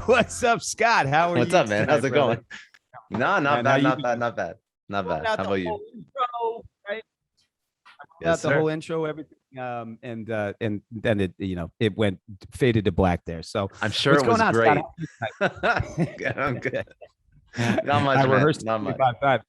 What's up, Scott? How are you? What's up, man? Tonight, How's it brother? going? No, not bad, not bad, not bad, not bad. How about you? Intro, right? Yes, The sir. whole intro, everything, and then it, it went faded to black there. So I'm sure what's it was going on, great. Scott? Yeah, I'm good. Not much, I man. rehearsed Not much. about that.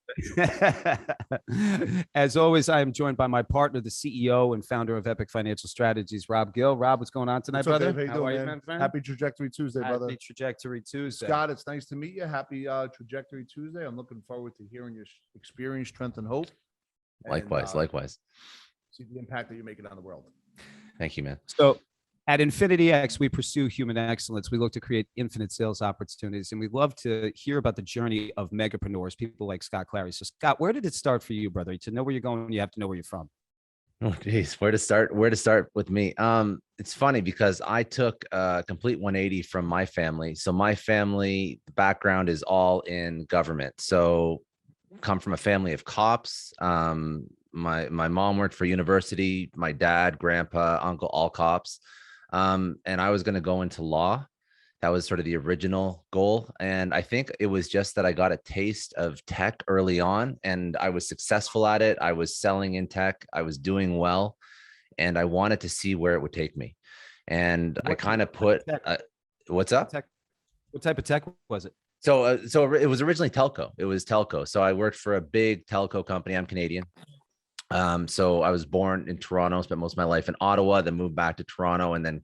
As always, I am joined by my partner, the CEO and founder of Epic Financial Strategies, Rob Gill. Rob, what's going on tonight, What's up, brother? Dave? How are you, man? Happy Trajectory Tuesday, brother. Happy Trajectory Tuesday. Scott, it's nice to meet you. Happy Trajectory Tuesday. I'm looking forward to hearing your experience, strength, and hope. Likewise, likewise. See the impact that you're making on the world. Thank you, man. So at Infinity X, we pursue human excellence. We look to create infinite sales opportunities, and we love to hear about the journey of megapreneurs, people like Scott Clary. So Scott, where did it start for you, brother? To know where you're going, you have to know where you're from. Oh, geez, where to start? Where to start with me? It's funny because I took a complete 180 from my family. So my family background is all in government. So come from a family of cops. My mom worked for university. My dad, grandpa, uncle, all cops. And I was going to go into law. That was sort of the original goal. And I think it was just that I got a taste of tech early on and I was successful at it. I was selling in tech. I was doing well. And I wanted to see where it would take me. And I kind of put, what's up? What type of tech was it? So it was originally telco. It was telco. So I worked for a big telco company. I'm Canadian. So I was born in Toronto, spent most of my life in Ottawa, then moved back to Toronto. And then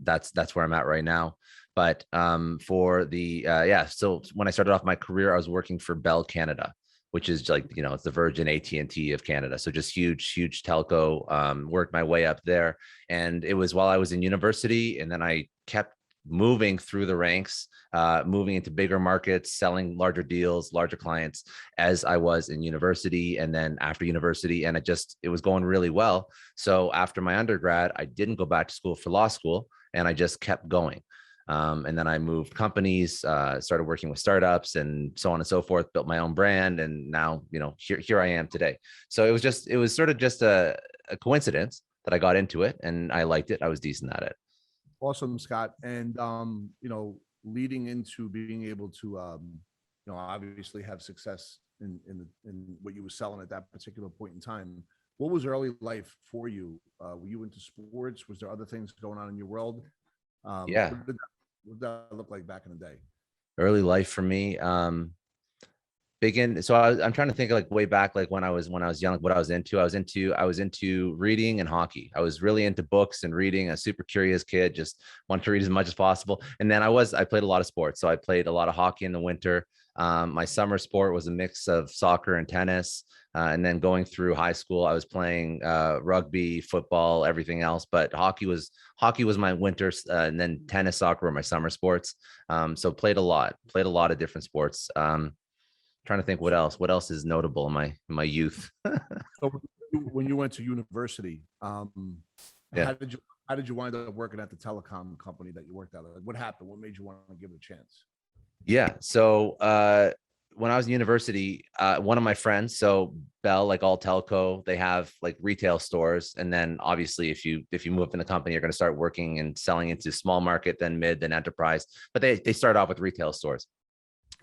that's where I'm at right now. But for the, so when I started off my career, I was working for Bell Canada, which is like, it's the Virgin AT&T of Canada. So just huge telco, worked my way up there. And it was while I was in university. And then I kept moving through the ranks, moving into bigger markets, selling larger deals, larger clients as I was in university. And then after university, and it was going really well. So after my undergrad, I didn't go back to school for law school and I just kept going. And then I moved companies, started working with startups and so on and so forth, built my own brand. And now, here I am today. So it was sort of just a coincidence that I got into it and I liked it. I was decent at it. Awesome, Scott. And, leading into being able to, obviously have success in what you were selling at that particular point in time, what was early life for you? Were you into sports? Was there other things going on in your world? Yeah. What did that look like back in the day? Early life for me, so I'm trying to think of like way back, like when I was young, like what I was into. I was into reading and hockey. I was really into books and reading. A super curious kid, just wanted to read as much as possible. And then I played a lot of sports. So I played a lot of hockey in the winter. My summer sport was a mix of soccer and tennis. And then going through high school, I was playing rugby, football, everything else. But hockey was my winters, and then tennis, soccer were my summer sports. So played a lot of different sports. Trying to think what else is notable in my youth. So when you went to university, how did you wind up working at the telecom company that you worked at? Like, what happened? What made you want to give it a chance? Yeah. So when I was in university, one of my friends, so Bell, like all telco, they have like retail stores. And then obviously if you move up in the company, you're going to start working and selling into small market, then mid, then enterprise. But they start off with retail stores.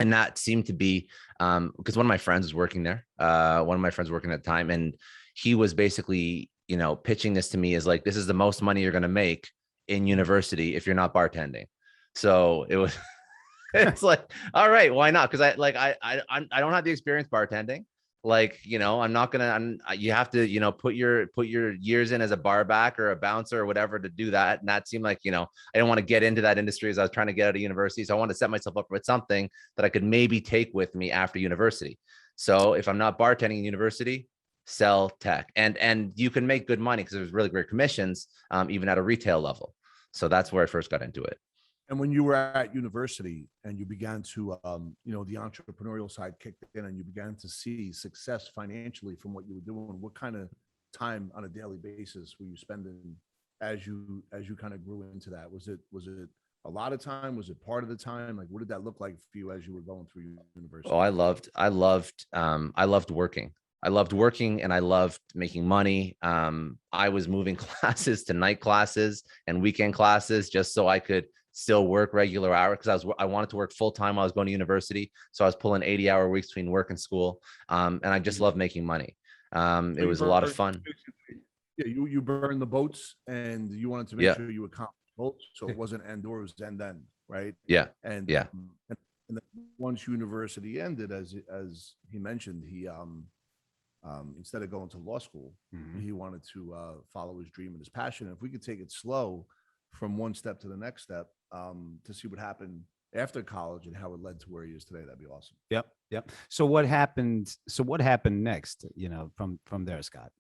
And that seemed to be because one of my friends was working there, at the time. And he was basically, pitching this to me as like, this is the most money you're going to make in university if you're not bartending. So it's like, all right, why not? Because I don't have the experience bartending. Like, I'm not gonna. You have to, put your years in as a bar back or a bouncer or whatever to do that. And that seemed like, I didn't want to get into that industry as I was trying to get out of university. So I wanted to set myself up with something that I could maybe take with me after university. So if I'm not bartending in university, sell tech, and you can make good money because there's really great commissions, even at a retail level. So that's where I first got into it. And when you were at university and you began to, the entrepreneurial side kicked in and you began to see success financially from what you were doing, what kind of time on a daily basis were you spending as you kind of grew into that? Was it a lot of time? Was it part of the time? Like, what did that look like for you as you were going through university? Oh, I loved working. I loved working and I loved making money. I was moving classes to night classes and weekend classes just so I could still work regular hours because I wanted to work full time while I was going to university. So I was pulling 80-hour weeks between work and school. And I just love making money. It was a lot of fun. Yeah, you burned the boats and you wanted to make sure you accomplished both. So it wasn't end or, it was end, right? Yeah. And yeah. And then once university ended, as he mentioned, he instead of going to law school, he wanted to follow his dream and his passion. If we could take it slow from one step to the next step, to see what happened after college and how it led to where he is today, that'd be awesome. Yep. So what happened next, from there, Scott?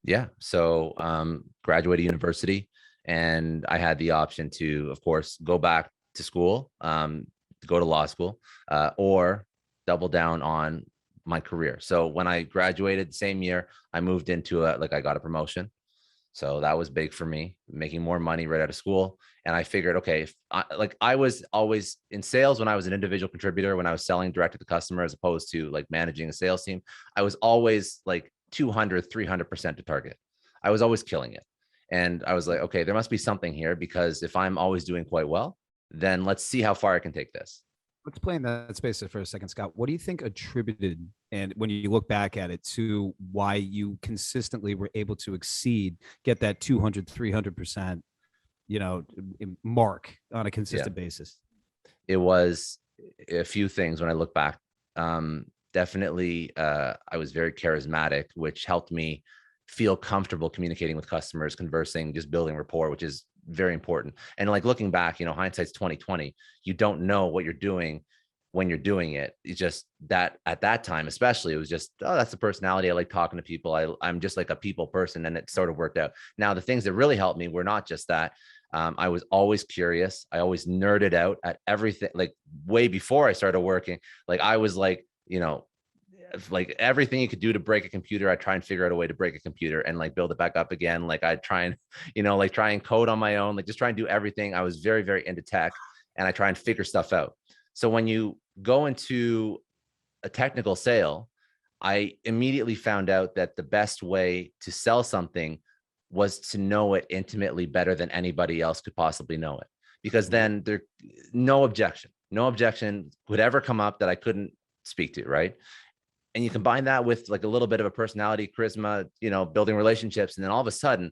Yeah. So graduated university, and I had the option to, of course, go back to school, go to law school, or double down on my career. So when I graduated the same year, I moved into I got a promotion. So that was big for me, making more money right out of school. And I figured, okay, if I was always in sales when I was an individual contributor, when I was selling direct to the customer, as opposed to like managing a sales team, I was always like 200, 300% to target. I was always killing it. And I was like, okay, there must be something here, because if I'm always doing quite well, then let's see how far I can take this. Let's play in that space for a second, Scott. What do you think attributed, and when you look back at it, to why you consistently were able to get that 200, 300%, mark on a consistent basis? It was a few things when I look back. Definitely, I was very charismatic, which helped me feel comfortable communicating with customers, conversing, just building rapport, which is very important. And like looking back, hindsight's 2020. You don't know what you're doing when you're doing it. It's just that at that time, especially, it was just, oh, that's the personality. I like talking to people. I'm just like a people person, and it sort of worked out. Now, the things that really helped me were not just that. I was always curious. I always nerded out at everything. Like way before I started working, like I was like everything you could do to break a computer, I try and figure out a way to break a computer and like build it back up again. Like I'd try and, try and code on my own, like just try and do everything. I was very, very into tech, and I try and figure stuff out. So when you go into a technical sale, I immediately found out that the best way to sell something was to know it intimately better than anybody else could possibly know it, because then no objection would ever come up that I couldn't speak to. Right. And you combine that with like a little bit of a personality, charisma, building relationships. And then all of a sudden,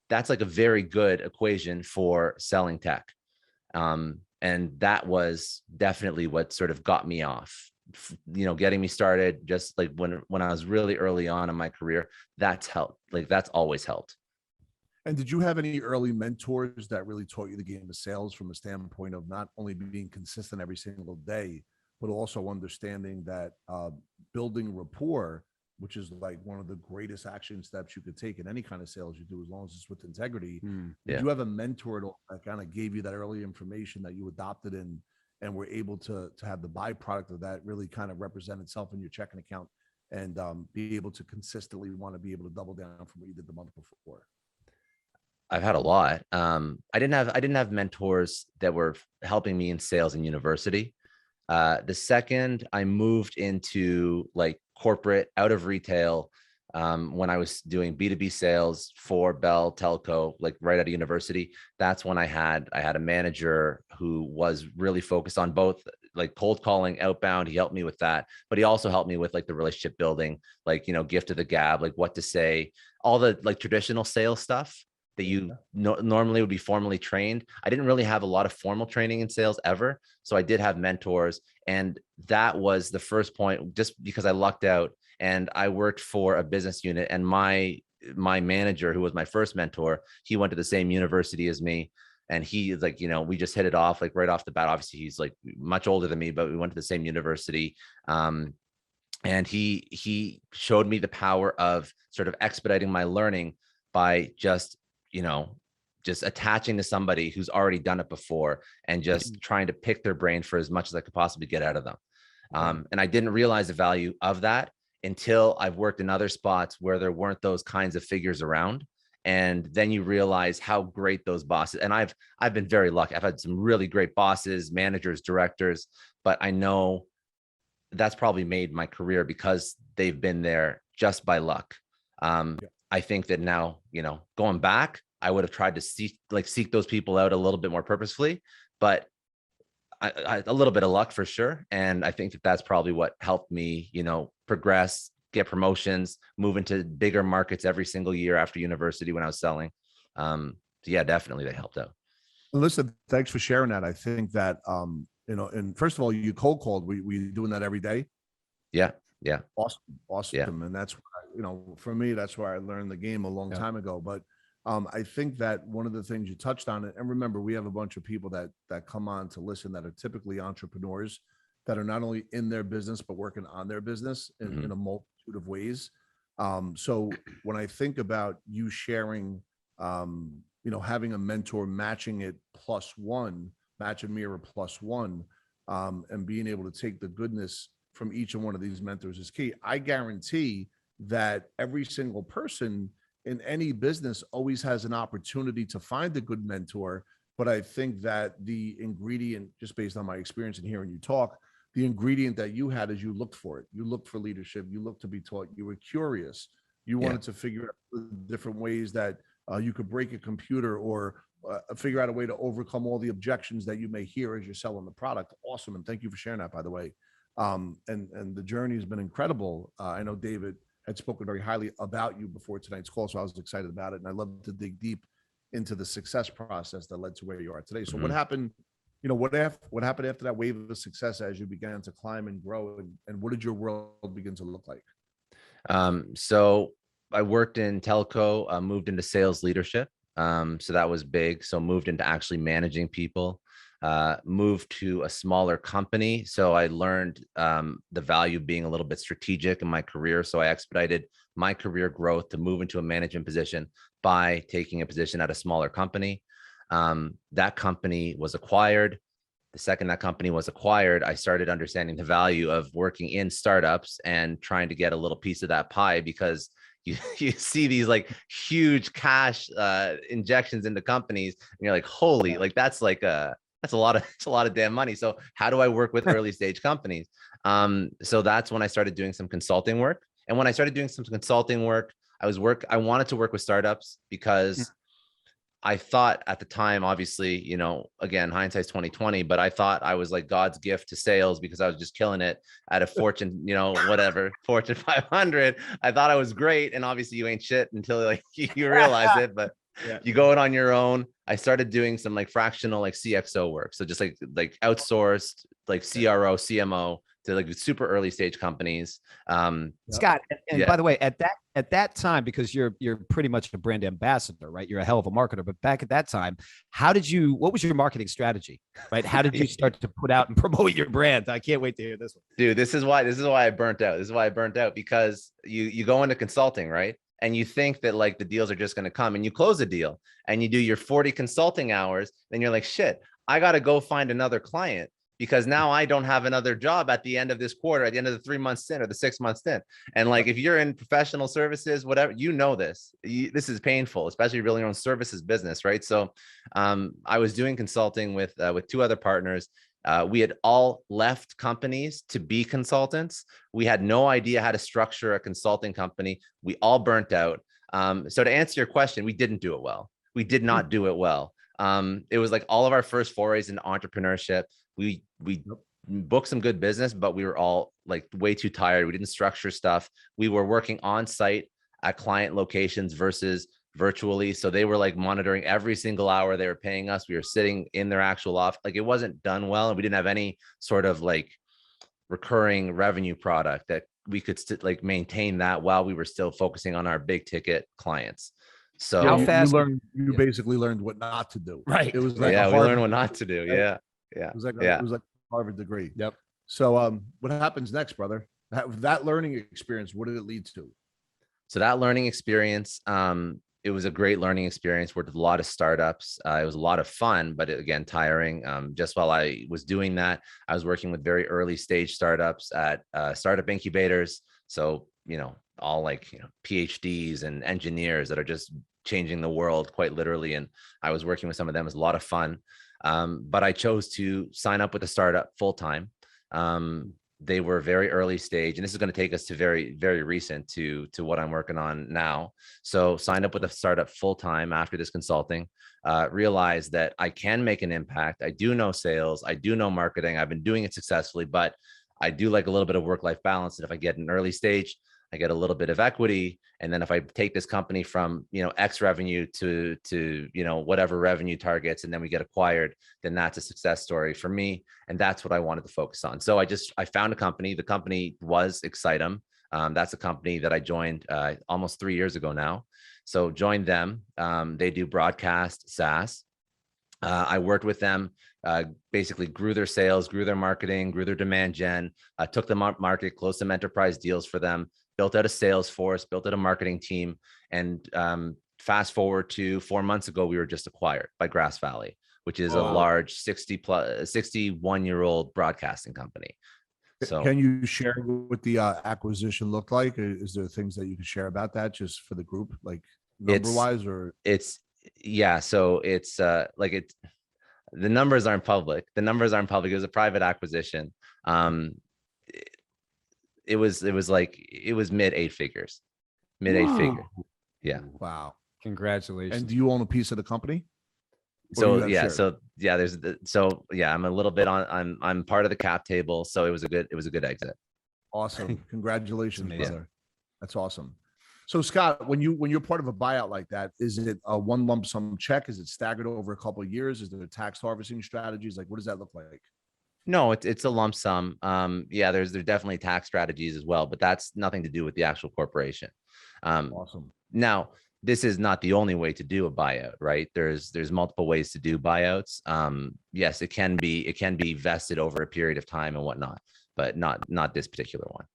that's like a very good equation for selling tech. And that was definitely what sort of got me off, getting me started. Just like when I was really early on in my career, that's helped. Like that's always helped. And did you have any early mentors that really taught you the game of sales from a standpoint of not only being consistent every single day, but also understanding that building rapport, which is like one of the greatest action steps you could take in any kind of sales you do, as long as it's with integrity. Did you have a mentor that kind of gave you that early information that you adopted and were able to have the byproduct of that really kind of represent itself in your checking account and be able to consistently want to be able to double down from what you did the month before? I've had a lot. I didn't have mentors that were helping me in sales in university. The second I moved into like corporate, out of retail, when I was doing B2B sales for Bell Telco, like right out of university, that's when I had a manager who was really focused on both like cold calling, outbound. He helped me with that, but he also helped me with like the relationship building, like, gift of the gab, like what to say, all the like traditional sales stuff that you normally would be formally trained. I didn't really have a lot of formal training in sales ever. So I did have mentors. And that was the first point, just because I lucked out and I worked for a business unit, and my manager, who was my first mentor, he went to the same university as me. And he like, we just hit it off like right off the bat. Obviously he's like much older than me, but we went to the same university. And he showed me the power of sort of expediting my learning by just attaching to somebody who's already done it before and just trying to pick their brain for as much as I could possibly get out of them. And I didn't realize the value of that until I've worked in other spots where there weren't those kinds of figures around. And then you realize how great those bosses, and I've been very lucky. I've had some really great bosses, managers, directors, but I know that's probably made my career because they've been there just by luck. I think that now, going back, I would have tried to seek those people out a little bit more purposefully, but a little bit of luck for sure. And I think that that's probably what helped me, progress, get promotions, move into bigger markets every single year after university when I was selling. So yeah, definitely they helped out. Listen, thanks for sharing that. I think that, and first of all, you cold called. Were you doing that every day? Yeah. Yeah. Awesome. Awesome. Yeah. And that's, for me, that's where I learned the game a long time ago. But I think that one of the things you touched on it, and remember, we have a bunch of people that come on to listen that are typically entrepreneurs that are not only in their business, but working on their business in a multitude of ways. So when I think about you sharing, having a mentor, matching it +1, match and mirror +1, and being able to take the goodness from each and one of these mentors is key. I guarantee that every single person in any business always has an opportunity to find a good mentor. But I think that the ingredient, just based on my experience and hearing you talk, the ingredient that you had is you looked for it. You looked for leadership. You looked to be taught. You were curious. You wanted to figure out different ways that you could break a computer or figure out a way to overcome all the objections that you may hear as you're selling the product. Awesome. And thank you for sharing that, by the way. And the journey has been incredible. I know David had spoken very highly about you before tonight's call, so I was excited about it. And I love to dig deep into the success process that led to where you are today. So what happened, what happened after that wave of success as you began to climb and grow, and what did your world begin to look like? So I worked in telco, moved into sales leadership. So that was big. So moved into actually managing people. Moved to a smaller company. So I learned the value of being a little bit strategic in my career. So I expedited my career growth to move into a management position by taking a position at a smaller company. That company was acquired. The second that company was acquired, I started understanding the value of working in startups and trying to get a little piece of that pie, because you see these like huge cash injections into companies and you're like, holy, like that's a lot of damn money. So how do I work with early stage companies? So that's when I started doing some consulting work. And when I started doing some consulting work, I wanted to work with startups because I thought at the time, obviously, again, hindsight's 2020, but I thought I was like God's gift to sales because I was just killing it at a Fortune, Fortune 500. I thought I was great. And obviously you ain't shit until like you realize it, but you go it on your own. I started doing some like fractional, like CXO work. So just like outsourced, like CRO, CMO to like super early stage companies. Scott, and by the way, at that time, because you're pretty much a brand ambassador, right? You're a hell of a marketer, but back at that time, what was your marketing strategy, right? How did you start to put out and promote your brand? I can't wait to hear this one. Dude, this is why I burnt out. This is why I burnt out, because you go into consulting, right? And you think that like the deals are just going to come, and you close a deal and you do your 40 consulting hours. Then you're like, shit, I got to go find another client because now I don't have another job at the end of this quarter, at the end of the 3-month stint or the 6-month stint. And like, if you're in professional services, whatever, this is painful, especially really your own services business. Right. So I was doing consulting with 2 other partners. We had all left companies to be consultants. We had no idea how to structure a consulting company. We all burnt out. So to answer your question, we didn't do it well. We did not do it well. It was like all of our first forays into entrepreneurship. We booked some good business, but we were all like way too tired. We didn't structure stuff. We were working on site at client locations versus virtually. So they were like monitoring every single hour they were paying us. We were sitting in their actual office. Like it wasn't done well. And we didn't have any sort of like recurring revenue product that we could like maintain that while we were still focusing on our big ticket clients. So how fast you basically learned what not to do. Right. It was like, we learned what not to do. Yeah. Yeah. It was like a Harvard degree. Yep. So what happens next, brother? That learning experience, what did it lead to? So that learning experience, it was a great learning experience. Worked with a lot of startups. It was a lot of fun, but again, tiring. Just while I was doing that, I was working with very early stage startups at startup incubators. So, all like, PhDs and engineers that are just changing the world quite literally. And I was working with some of them. It was a lot of fun. But I chose to sign up with a startup full time. They were very early stage, and this is going to take us to very, very recent to what I'm working on now. So signed up with a startup full time after this consulting, realized that I can make an impact. I do know sales. I do know marketing. I've been doing it successfully, but I do like a little bit of work-life balance. And if I get an early stage, I get a little bit of equity. And then if I take this company from, X revenue to, whatever revenue targets, and then we get acquired, then that's a success story for me. And that's what I wanted to focus on. So I found a company. The company was Excitem. That's a company that I joined almost 3 years ago now. So joined them. They do broadcast SaaS. I worked with them, basically grew their sales, grew their marketing, grew their demand gen, took the market, closed some enterprise deals for them, built out a sales force, built out a marketing team. And fast forward to 4 months ago, we were just acquired by Grass Valley, which is a large 61-year-old broadcasting company. So can you share what the acquisition looked like? Is there things that you can share about that just for the group, like number wise, or so it's the numbers aren't public. It was a private acquisition. It was mid eight figures. Yeah. Wow. Congratulations. And do you own a piece of the company? I'm a little bit I'm part of the cap table. So it was a good exit. Awesome. Congratulations, Amazing. brother. That's awesome. So Scott, when you're part of a buyout like that, is it a one lump sum check? Is it staggered over a couple of years? Is there tax harvesting strategies? Like, what does that look like? No, it's a lump sum. There's definitely tax strategies as well, but that's nothing to do with the actual corporation. Awesome. Now, this is not the only way to do a buyout, right? There's multiple ways to do buyouts. Yes, it can be vested over a period of time and whatnot, but not this particular one.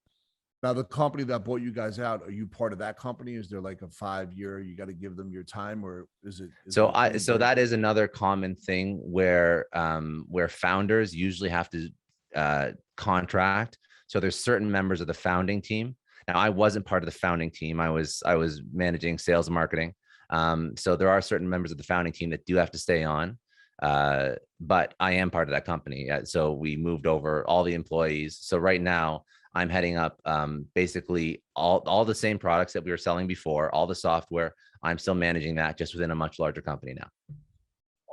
Now, the company that bought you guys out, are you part of that company? Is there like a 5-year, you got to give them your time, or is it? So that is another common thing where founders usually have to contract. So there's certain members of the founding team. Now, I wasn't part of the founding team. I was managing sales and marketing. So there are certain members of the founding team that do have to stay on. But I am part of that company. So we moved over all the employees. So right now I'm heading up basically all the same products that we were selling before, all the software. I'm still managing that just within a much larger company now.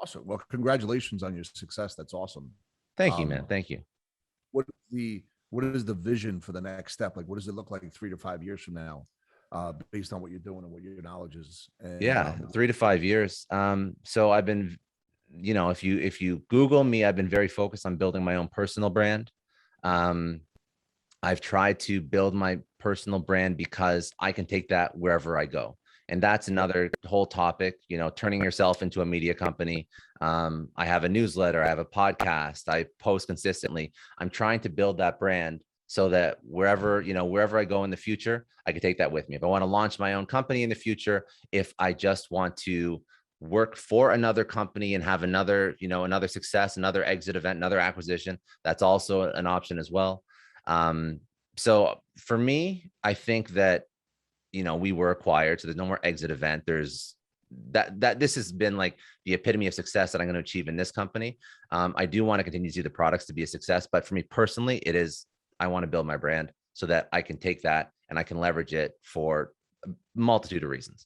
Awesome. Well, congratulations on your success. That's awesome. Thank you, man. Thank you. What is the vision for the next step? Like, what does it look like 3 to 5 years from now, based on what you're doing and what your knowledge is? And, 3 to 5 years. So I've been, if you Google me, I've been very focused on building my own personal brand. I've tried to build my personal brand because I can take that wherever I go. And that's another whole topic, turning yourself into a media company. I have a newsletter, I have a podcast, I post consistently. I'm trying to build that brand so that wherever I go in the future, I can take that with me. If I want to launch my own company in the future, if I just want to work for another company and have another success, another exit event, another acquisition, that's also an option as well. So for me, I think that, we were acquired, so there's no more exit event. There's that this has been like the epitome of success that I'm going to achieve in this company. I do want to continue to do the products to be a success, but for me personally, I want to build my brand so that I can take that and I can leverage it for a multitude of reasons.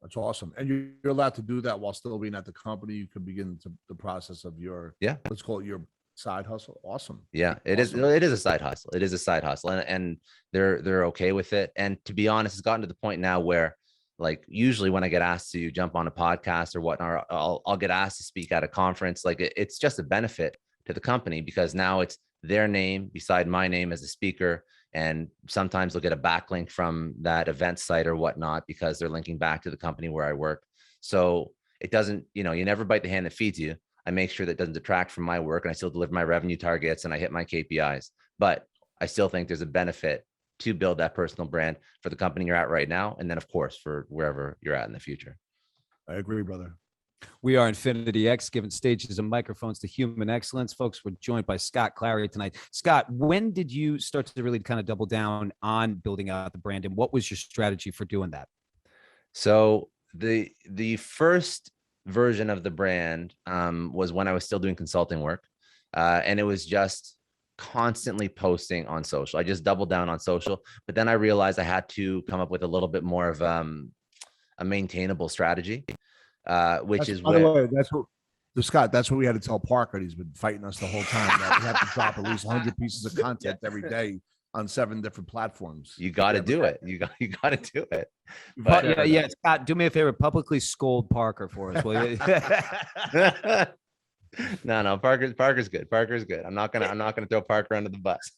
That's awesome. And you're allowed to do that while still being at the company. You can begin the process of your, let's call it your side hustle. Awesome. Yeah, it is a side hustle. It is a side hustle, and they're okay with it. And to be honest, it's gotten to the point now where, like, usually when I get asked to jump on a podcast or whatnot, I'll get asked to speak at a conference. Like, it's just a benefit to the company because now it's their name beside my name as a speaker. And sometimes they'll get a backlink from that event site or whatnot because they're linking back to the company where I work. So it doesn't, you never bite the hand that feeds you. I make sure that it doesn't detract from my work, and I still deliver my revenue targets and I hit my KPIs. But I still think there's a benefit to build that personal brand for the company you're at right now. And then, of course, for wherever you're at in the future. I agree, brother. We are Infinity X, giving stages and microphones to human excellence. Folks, we're joined by Scott Clary tonight. Scott, when did you start to really kind of double down on building out the brand, and what was your strategy for doing that? So the first version of the brand was when I was still doing consulting work. And it was just constantly posting on social. I just doubled down on social, but then I realized I had to come up with a little bit more of a maintainable strategy, which is By the where way, Scott, that's what we had to tell Parker. He's been fighting us the whole time that we have to drop at least 100 pieces of content every day on 7 different platforms. you got to do it. You got to do it. But yeah, Scott, do me a favor, publicly scold Parker for us, will you? no, Parker's good. Parker's good. I'm not gonna throw Parker under the bus.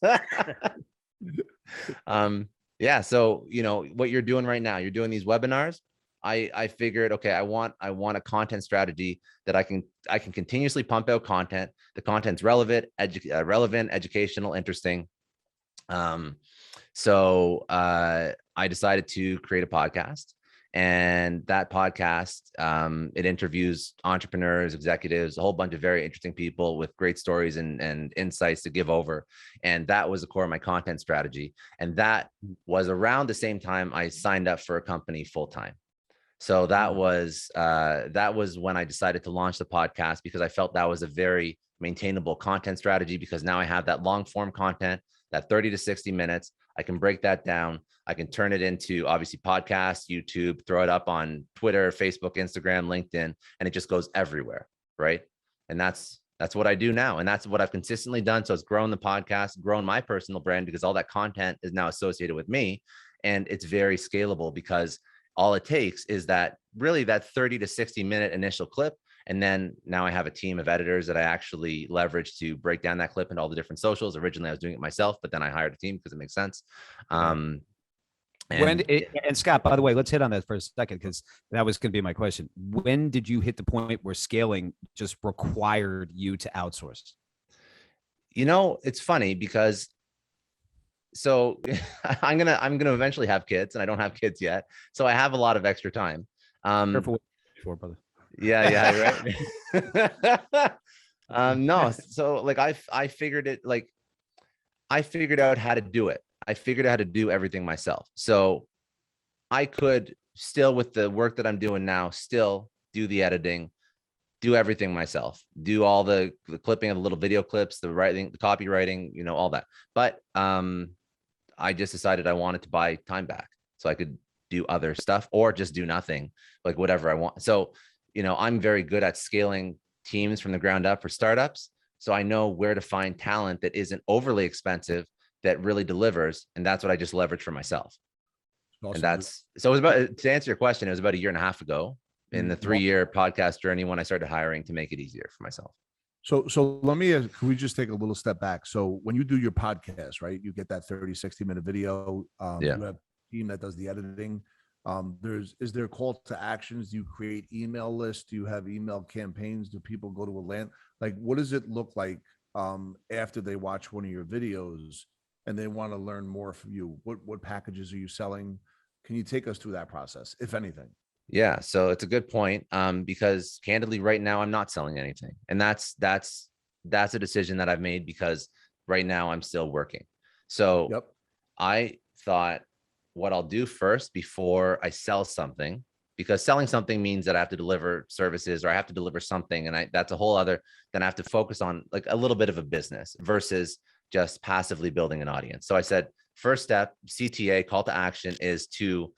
Yeah. So, what you're doing right now, you're doing these webinars. I figured, okay, I want a content strategy that I can continuously pump out content. The content's relevant, educational, interesting. So I decided to create a podcast, and that podcast, it interviews entrepreneurs, executives, a whole bunch of very interesting people with great stories and insights to give over. And that was the core of my content strategy. And that was around the same time I signed up for a company full-time. So that was when I decided to launch the podcast, because I felt that was a very maintainable content strategy, because now I have that long form content, that 30 to 60 minutes. I can break that down. I can turn it into obviously podcasts, YouTube, throw it up on Twitter, Facebook, Instagram, LinkedIn, and it just goes everywhere. Right. And that's what I do now. And that's what I've consistently done. So it's grown the podcast, grown my personal brand, because all that content is now associated with me, and it's very scalable, because all it takes is that 30 to 60 minute initial clip. And then now I have a team of editors that I actually leverage to break down that clip into all the different socials. Originally, I was doing it myself, but then I hired a team because it makes sense. And Scott, by the way, let's hit on that for a second, because that was going to be my question. When did you hit the point where scaling just required you to outsource? It's funny because so I'm gonna eventually have kids, and I don't have kids yet, so I have a lot of extra time. Careful what you're for, brother. Yeah, right. No, so I figured out how to do it. I figured out how to do everything myself. So I could still, with the work that I'm doing now, still do the editing, do everything myself, do all the clipping of the little video clips, the writing, the copywriting, all that. But I just decided I wanted to buy time back so I could do other stuff, or just do nothing, like whatever I want. So, I'm very good at scaling teams from the ground up for startups. So I know where to find talent that isn't overly expensive, that really delivers. And that's what I just leverage for myself. Awesome. And so it was about, to answer your question, it was about 1.5 years ago in the 3-year podcast journey when I started hiring to make it easier for myself. So let me, can we just take a little step back? So when you do your podcast, right, you get that 30, 60 minute video, you have a team that does the editing. Is there call to actions? Do you create email lists? Do you have email campaigns? Do people go to a land? Like, what does it look like after they watch one of your videos and they want to learn more from you? What packages are you selling? Can you take us through that process, if anything? Yeah, so it's a good point, because candidly, right now I'm not selling anything, and that's a decision that I've made, because right now I'm still working. So I thought, what I'll do first before I sell something, because selling something means that I have to deliver services, or I have to deliver something, and that's a whole other. Then I have to focus on like a little bit of a business versus just passively building an audience. So I said, first step, CTA, call to action, is to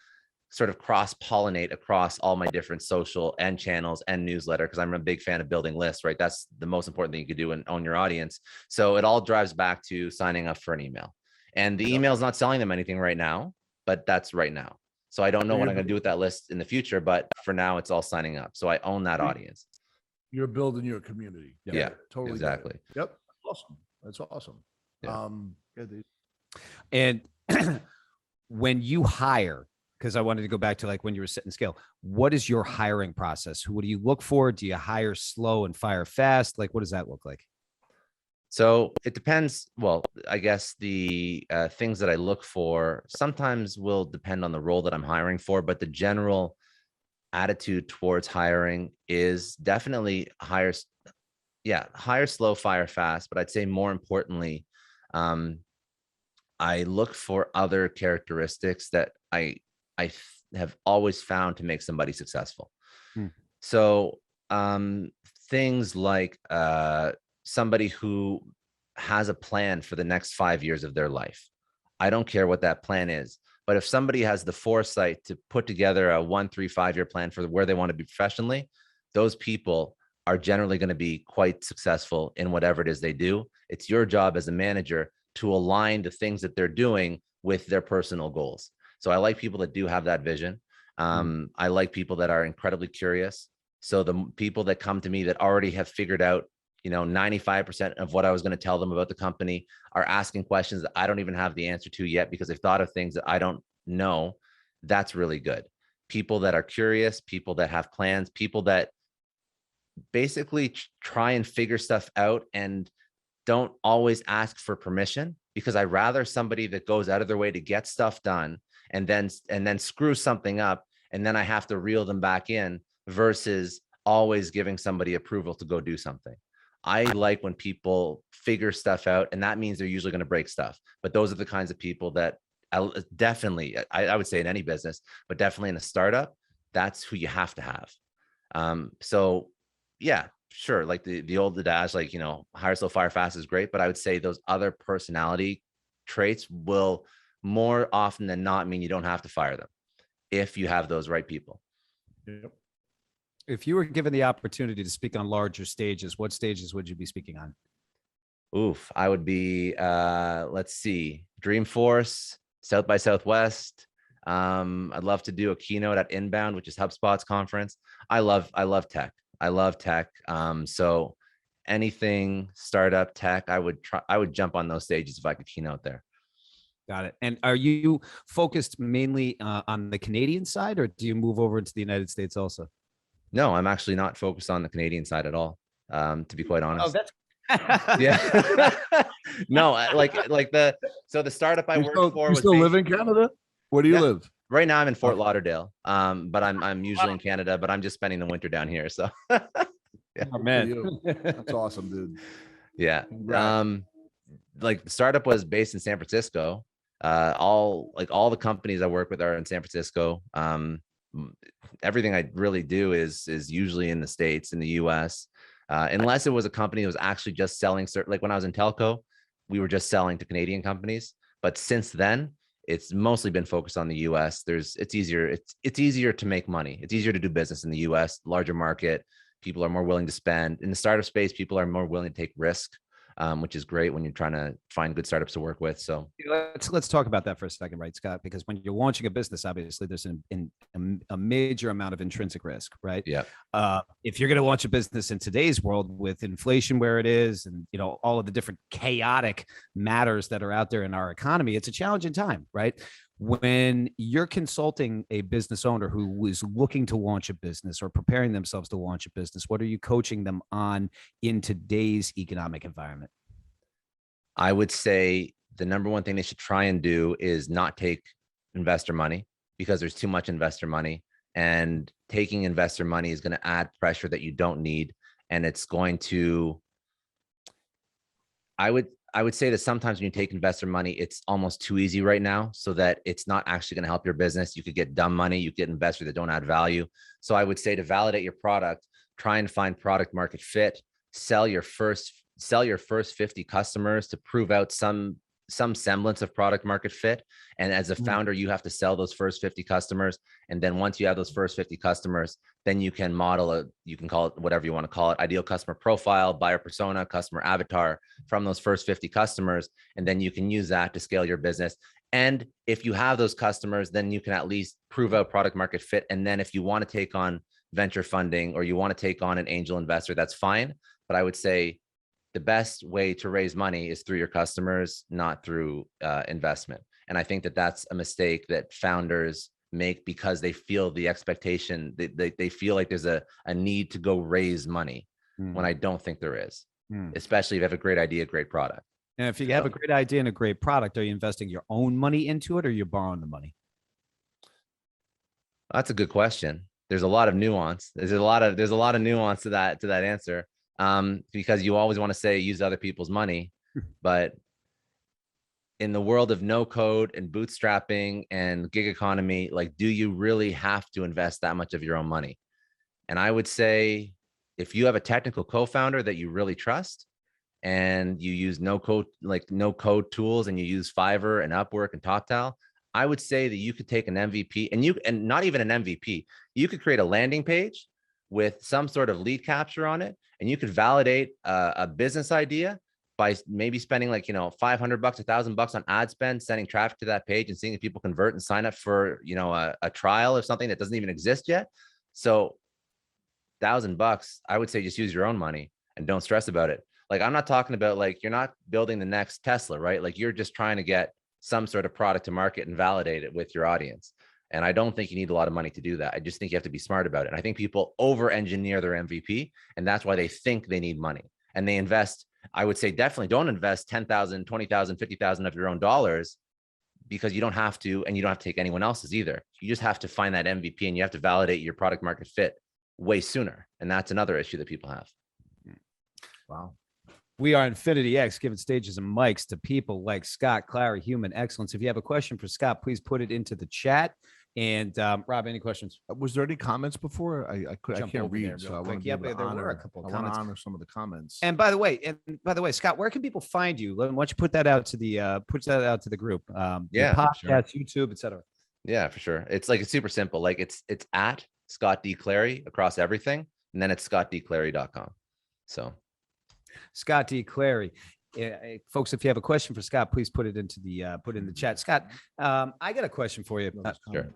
sort of cross-pollinate across all my different social and channels and newsletter, because I'm a big fan of building lists, right? That's the most important thing you could do and own your audience. So it all drives back to signing up for an email. And the email is not selling them anything right now, but that's right now. So I don't know what I'm going to do with that list in the future, but for now it's all signing up. So I own that audience. You're building your community. Yeah, totally. Exactly. Yep. Awesome. That's awesome. Yeah. And when you hire, because I wanted to go back to like when you were sitting scale, what is your hiring process? Who do you look for? Do you hire slow and fire fast? Like, what does that look like? So it depends. Well, I guess the things that I look for sometimes will depend on the role that I'm hiring for, but the general attitude towards hiring is definitely hire slow, fire fast. But I'd say more importantly, I look for other characteristics that I have always found to make somebody successful. So things like somebody who has a plan for the next 5 years of their life. I don't care what that plan is, but if somebody has the foresight to put together a 1, 3, 5-year plan for where they want to be professionally, those people are generally going to be quite successful in whatever it is they do. It's your job as a manager to align the things that they're doing with their personal goals. So I like people that do have that vision. I like people that are incredibly curious. So the people that come to me that already have figured out, 95% of what I was going to tell them about the company, are asking questions that I don't even have the answer to yet because they've thought of things that I don't know. That's really good. People that are curious, people that have plans, people that basically try and figure stuff out and don't always ask for permission, because I'd rather somebody that goes out of their way to get stuff done and then screw something up and then I have to reel them back in, versus always giving somebody approval to go do something. I like when people figure stuff out, and that means they're usually going to break stuff. But those are the kinds of people that I would say in any business, but definitely in a startup, that's who you have to have. So yeah, sure. Like the old adage, like, hire slow, fire fast is great. But I would say those other personality traits will more often than not mean you don't have to fire them if you have those right people. Yep. If you were given the opportunity to speak on larger stages, what stages would you be speaking on? Oof, I would be, let's see, Dreamforce, South by Southwest. I'd love to do a keynote at Inbound, which is HubSpot's conference. I love tech. I love tech. So anything startup tech, I would jump on those stages if I could keynote there. Got it. And are you focused mainly on the Canadian side, or do you move over into the United States also? No, I'm actually not focused on the Canadian side at all. To be quite honest. Oh, that's yeah. No, so the startup I worked for you was still live in Canada? Where do you live? Right now I'm in Fort Lauderdale. But I'm usually in Canada, but I'm just spending the winter down here. So yeah. Oh, man. That's awesome, dude. Yeah. Congrats. Like the startup was based in San Francisco. All the companies I work with are in San Francisco. Everything I really do is usually in the States, in the US, unless it was a company that was actually just selling like when I was in telco, we were just selling to Canadian companies. But since then, it's mostly been focused on the US. It's easier to make money. It's easier to do business in the US, larger market. People are more willing to spend. In the startup space, people are more willing to take risk, which is great when you're trying to find good startups to work with. So let's talk about that for a second, right, Scott? Because when you're launching a business, obviously there's a major amount of intrinsic risk, right? Yeah. If you're going to launch a business in today's world with inflation where it is, and all of the different chaotic matters that are out there in our economy, it's a challenging time, right? When you're consulting a business owner who is looking to launch a business or preparing themselves to launch a business, what are you coaching them on in today's economic environment? I would say the number one thing they should try and do is not take investor money, because there's too much investor money, and taking investor money is going to add pressure that you don't need. And it's going to, I would say that sometimes when you take investor money, it's almost too easy right now, so that it's not actually going to help your business. You could get dumb money. You get investors that don't add value. So I would say to validate your product, try and find product market fit, sell your first 50 customers to prove out some semblance of product market fit. And as a founder, you have to sell those first 50 customers. And then once you have those first 50 customers, then you can you can call it whatever you want to call it, ideal customer profile, buyer persona, customer avatar from those first 50 customers. And then you can use that to scale your business. And if you have those customers, then you can at least prove out product market fit. And then if you want to take on venture funding or you want to take on an angel investor, that's fine. But I would say the best way to raise money is through your customers, not through investment. And I think that that's a mistake that founders make, because they feel the expectation, they feel like there's a need to go raise money when I don't think there is, especially if you have a great idea, great product. And if you have a great idea and a great product, are you investing your own money into it, or are you borrowing the money? That's a good question. There's a lot of nuance. There's a lot of nuance to that answer. Because you always want to say use other people's money, but in the world of no code and bootstrapping and gig economy, like, do you really have to invest that much of your own money? And I would say if you have a technical co-founder that you really trust and you use no code tools, and you use Fiverr and Upwork and TalkTal, I would say that you could take an MVP, and not even an MVP, you could create a landing page with some sort of lead capture on it, and you could validate a business idea by maybe spending like, $500, $1,000 on ad spend, sending traffic to that page and seeing if people convert and sign up for, a trial of something that doesn't even exist yet. So $1,000, I would say just use your own money and don't stress about it. Like, I'm not talking about like, you're not building the next Tesla, right? Like, you're just trying to get some sort of product to market and validate it with your audience. And I don't think you need a lot of money to do that. I just think you have to be smart about it. And I think people over-engineer their MVP, and that's why they think they need money. And they invest, I would say definitely don't invest 10,000, 20,000, 50,000 of your own dollars, because you don't have to, and you don't have to take anyone else's either. You just have to find that MVP, and you have to validate your product market fit way sooner. And that's another issue that people have. Wow. We are Infinity X, giving stages and mics to people like Scott, Clary, Human Excellence. If you have a question for Scott, please put it into the chat. And Rob, any questions? Was there any comments before? I can't read. There, so I want to yeah, there were a couple of comments. honor some of the comments. And by the way, Scott, where can people find you? Why don't you put that out to the group? Yeah, podcast, sure. YouTube, etc. Yeah, for sure. It's super simple. Like it's at Scott D. Clary across everything, and then it's scottdclary.com. So Scott D. Clary. Folks, if you have a question for Scott, please put it into put it in the chat. Scott, I got a question for you. Sure.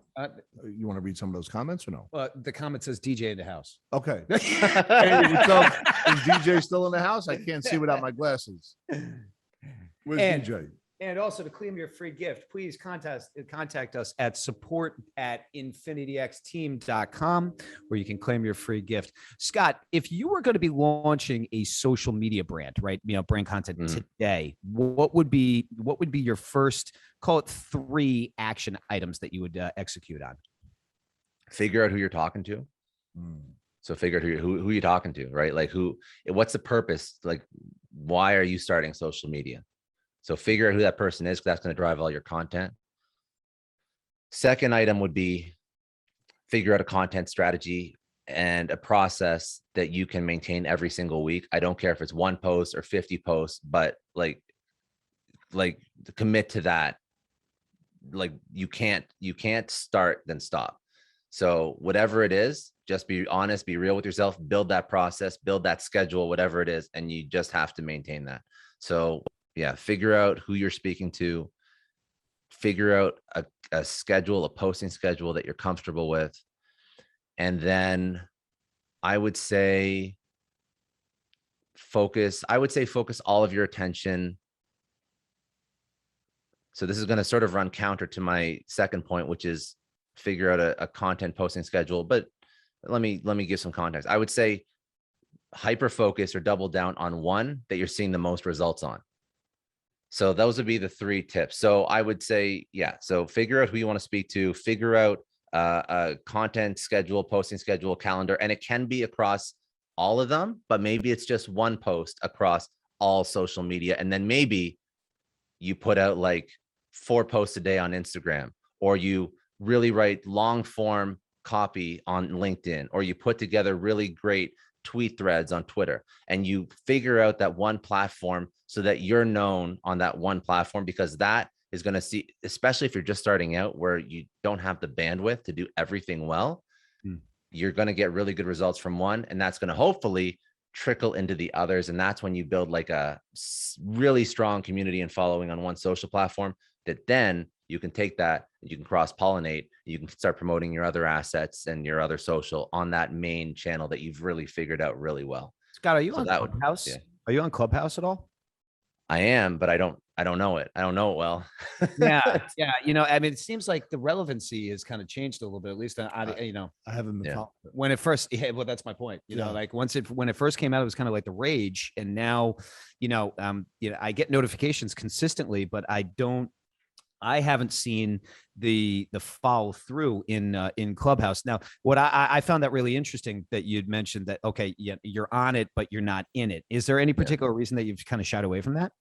You want to read some of those comments or no? The comment says DJ in the house. Okay. Hey, is DJ still in the house? I can't see without my glasses. Where's DJ? And also, to claim your free gift, please contact us at support@infinityxteam.com, where you can claim your free gift. Scott, if you were going to be launching a social media brand, right? Brand content today, what would be your first, call it 3 action items that you would execute on? Figure out who you're talking to. So figure out who you're talking to, right? Like what's the purpose? Like, why are you starting social media? So figure out who that person is, because that's going to drive all your content. Second item would be figure out a content strategy and a process that you can maintain every single week. I don't care if it's 1 post or 50 posts, but like commit to that. Like you can't start then stop. So whatever it is, just be honest, be real with yourself, build that process, build that schedule, whatever it is, and you just have to maintain that. So yeah, figure out who you're speaking to, figure out a schedule, a posting schedule that you're comfortable with. And then I would say focus all of your attention. So this is going to sort of run counter to my second point, which is figure out a content posting schedule. But let me give some context. I would say hyper focus or double down on one that you're seeing the most results on. So those would be the 3 tips. So I would say, so figure out who you want to speak to, figure out a content schedule, posting schedule, calendar, and it can be across all of them, but maybe it's just 1 post across all social media. And then maybe you put out like 4 posts a day on Instagram, or you really write long form copy on LinkedIn, or you put together really great tweet threads on Twitter, and you figure out that one platform so that you're known on that one platform, because that is going to see, especially if you're just starting out where you don't have the bandwidth to do everything well, you're going to get really good results from one, and that's going to hopefully trickle into the others. And that's when you build like a really strong community and following on one social platform, that then you can take that, you can cross-pollinate, you can start promoting your other assets and your other social on that main channel that you've really figured out really well. Scott, are you on Clubhouse? Are you on Clubhouse at all? I am, but I don't know it. I don't know it well. Yeah. I mean, it seems like the relevancy has kind of changed a little bit, at least I haven't been when it first, well, that's my point. Like when it first came out, it was kind of like the rage. And now, I get notifications consistently, but I haven't seen the follow through in Clubhouse. Now, what I found that really interesting that you'd mentioned that, okay, you're on it, but you're not in it. Is there any particular reason that you've kind of shied away from that?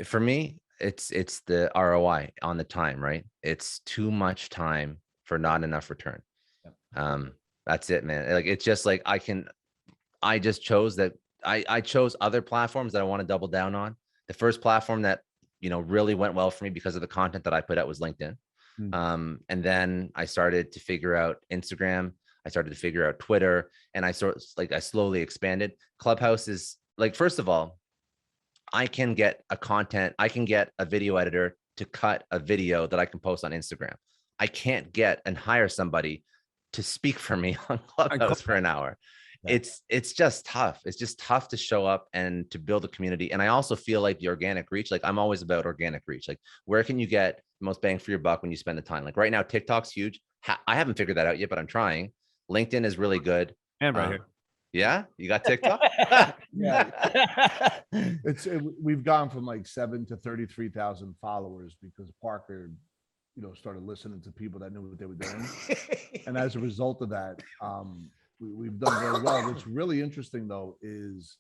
For me, it's the ROI on the time, right? It's too much time for not enough return. That's it, man. Like, it's just like, I just chose that I chose other platforms that I want to double down on. The first platform that, really went well for me because of the content that I put out was LinkedIn. And then I started to figure out Instagram. I started to figure out Twitter, and I slowly expanded. Clubhouse is like, first of all, I can get a video editor to cut a video that I can post on Instagram. I can't get and hire somebody to speak for me on Clubhouse for an hour. Yeah. It's just tough. It's just tough to show up and to build a community. And I also feel like the organic reach, like I'm always about organic reach. Like, where can you get the most bang for your buck when you spend the time? Like right now, TikTok's huge. I haven't figured that out yet, but I'm trying. LinkedIn is really good. And right here. Yeah, you got TikTok? Yeah. We've gone from like 7 to 33,000 followers because Parker, started listening to people that knew what they were doing. And as a result of that, we've done very well. What's really interesting though is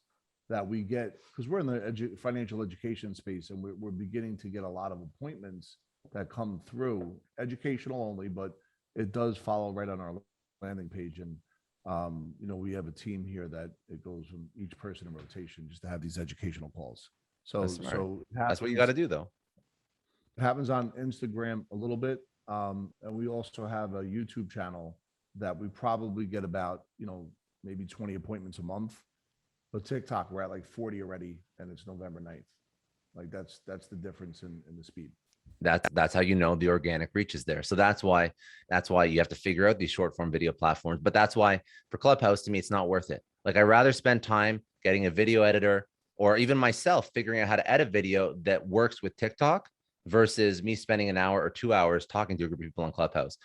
that we get, because we're in the financial education space, and we're beginning to get a lot of appointments that come through, educational only, but it does follow right on our landing page. And we have a team here that it goes from each person in rotation just to have these educational calls. So that's what you got to do though. It happens on Instagram a little bit. And we also have a YouTube channel that we probably get about, maybe 20 appointments a month. But TikTok, we're at like 40 already, and it's November 9th. Like that's the difference in the speed. That's how the organic reach is there. So that's why you have to figure out these short form video platforms. But that's why for Clubhouse, to me, it's not worth it. Like, I'd rather spend time getting a video editor, or even myself figuring out how to edit video that works with TikTok, versus me spending an hour or 2 hours talking to a group of people on Clubhouse.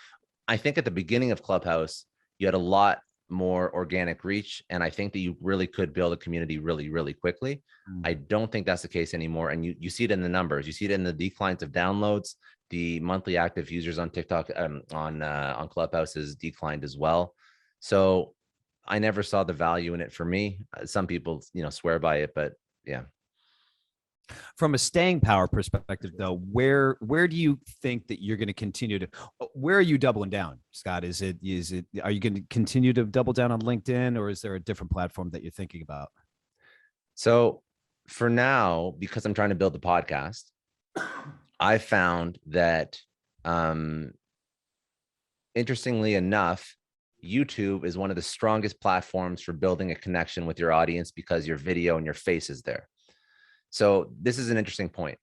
I think at the beginning of Clubhouse, you had a lot more organic reach, and I think that you really could build a community really, really quickly. I don't think that's the case anymore. And you see it in the numbers. You see it in the declines of downloads. The monthly active users on TikTok, on Clubhouse, has declined as well. So I never saw the value in it for me. Some people, swear by it, but yeah. From a staying power perspective, though, where do you think that you're going to continue to? Where are you doubling down, Scott? Is it? Are you going to continue to double down on LinkedIn, or is there a different platform that you're thinking about? So for now, because I'm trying to build the podcast, I found that, interestingly enough, YouTube is one of the strongest platforms for building a connection with your audience, because your video and your face is there. So this is an interesting point.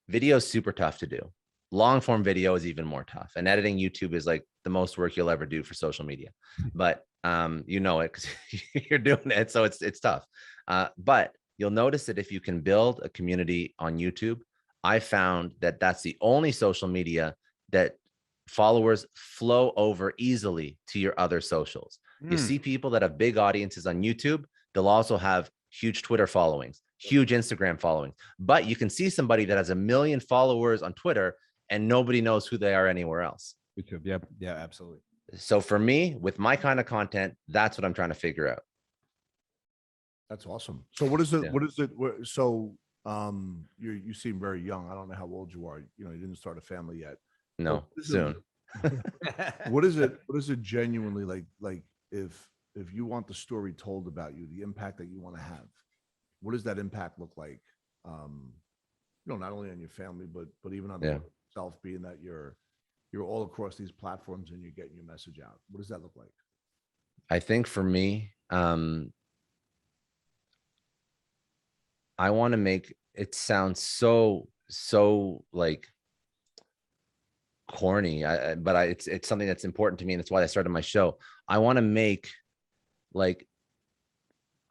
Video is super tough to do. Long form video is even more tough. And editing YouTube is like the most work you'll ever do for social media. But it because you're doing it. So it's tough. But you'll notice that if you can build a community on YouTube, I found that that's the only social media that followers flow over easily to your other socials. You see people that have big audiences on YouTube, they'll also have huge Twitter followings, huge Instagram followings, but you can see somebody that has 1 million followers on Twitter and nobody knows who they are anywhere else. YouTube. Yep. Yeah, absolutely. So for me, with my kind of content, that's what I'm trying to figure out. That's awesome. So what is it? Yeah. What is it? So you seem very young. I don't know how old you are. You didn't start a family yet. No, soon. What is it? What is it genuinely like if you want the story told about you, the impact that you want to have, what does that impact look like? Not only on your family, but even on yourself, being that you're all across these platforms and you're getting your message out. What does that look like? I think for me, I want to make it sound so like corny, but it's something that's important to me, and that's why I started my show. I want to make like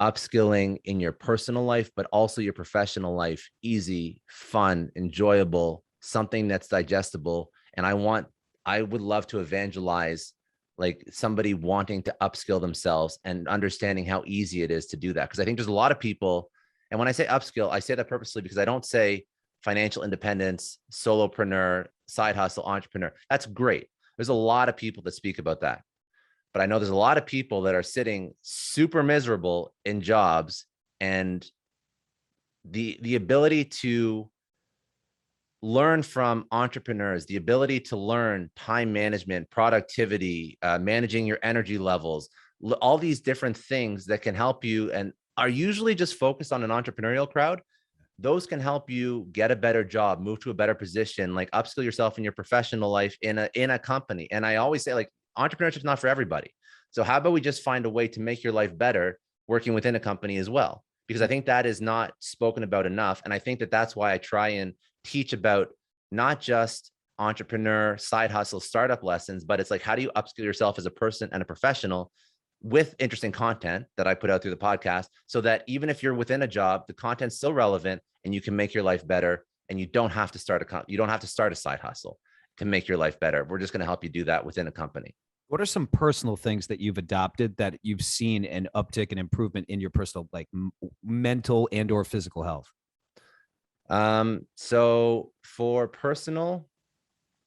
upskilling in your personal life, but also your professional life, easy, fun, enjoyable, something that's digestible. And I would love to evangelize like somebody wanting to upskill themselves and understanding how easy it is to do that. Because I think there's a lot of people, and when I say upskill, I say that purposely because I don't say financial independence, solopreneur, side hustle, entrepreneur. That's great. There's a lot of people that speak about that. But I know there's a lot of people that are sitting super miserable in jobs, and the ability to learn from entrepreneurs, the ability to learn time management, productivity, managing your energy levels, all these different things that can help you and are usually just focused on an entrepreneurial crowd. Those can help you get a better job, move to a better position, like upskill yourself in your professional life in a company. And I always say, like, entrepreneurship is not for everybody. So how about we just find a way to make your life better working within a company as well? Because I think that is not spoken about enough. And I think that that's why I try and teach about not just entrepreneur, side hustle, startup lessons, but it's like, how do you upskill yourself as a person and a professional with interesting content that I put out through the podcast, so that even if you're within a job, the content's still relevant and you can make your life better, and you don't have to start a side hustle to make your life better. We're just going to help you do that within a company. What are some personal things that you've adopted that you've seen an uptick and improvement in your personal, like mental and or physical health? So for personal,